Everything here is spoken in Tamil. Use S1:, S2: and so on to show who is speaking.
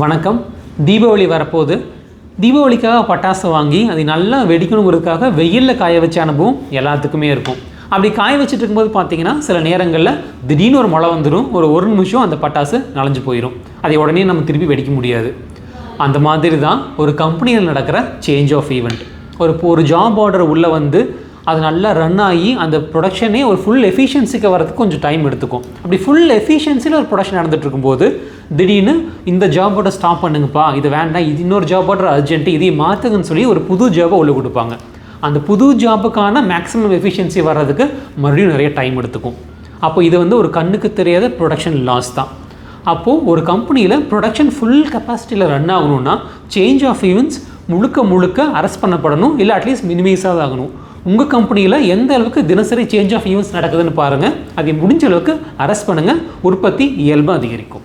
S1: வணக்கம். தீபாவளி வரப்போகுது. தீபாவளிக்காக பட்டாசு வாங்கி அதை நல்லா வெடிக்கணுங்கிறதுக்காக வெயிலில் காய வச்ச அனுபவம் எல்லாத்துக்குமே இருக்கும். அப்படி காய வச்சுட்டு இருக்கும்போது பார்த்தீங்கன்னா சில நேரங்களில் திடீர்னு ஒரு மழை வந்துடும். ஒரு நிமிஷம் அந்த பட்டாசு நனைஞ்சு போயிடும். அதை உடனே நம்ம திருப்பி வெடிக்க முடியாது. அந்த மாதிரி தான் ஒரு கம்பெனியில் நடக்கிற சேஞ்ச் ஆஃப் ஈவெண்ட். ஒரு ஜாப் ஆர்டர் உள்ளே வந்து அது நல்லா ரன் ஆகி அந்த ப்ரொடக்ஷனே ஒரு ஃபுல் எஃபிஷியன்சிக்கு வரதுக்கு கொஞ்சம் டைம் எடுத்துக்கும். அப்படி ஃபுல் எஃபிஷியன்சியில் ஒரு ப்ரொடக்ஷன் நடந்துகிட்டு இருக்கும்போது திடீர்னு இந்த ஜாப் ஆர்டர் ஸ்டாப் பண்ணுங்கப்பா, இது வேண்டாம், இது இன்னொரு ஜாப் ஆர்டர் அர்ஜென்ட்டு, இதை மாற்றுங்கன்னு சொல்லி ஒரு புது ஜாபை உள்ள கொடுப்பாங்க. அந்த புது ஜாப்புக்கான மேக்ஸிமம் எஃபிஷியன்சி வர்றதுக்கு மறுபடியும் நிறைய டைம் எடுத்துக்கும். அப்போ இது வந்து ஒரு கண்ணுக்கு தெரியாத ப்ரொடக்ஷன் லாஸ் தான். அப்போது ஒரு கம்பெனியில் ப்ரொடக்ஷன் ஃபுல் கெப்பாசிட்டியில் ரன் ஆகணும்னா சேஞ்ச் ஆஃப் ஈவெண்ட்ஸ் முழுக்க அரெஸ்ட் பண்ணப்படணும், இல்லை அட்லீஸ்ட் மினிமைஸாக ஆகணும். உங்கள் கம்பெனியில் எந்த அளவுக்கு தினசரி சேஞ்ச் ஆஃப் ஈவெண்ட்ஸ் நடக்குதுன்னு பாருங்கள். அதை முடிஞ்ச அளவுக்கு அரெஸ்ட் பண்ணுங்கள். உற்பத்தி இயல்பாக அதிகரிக்கும்.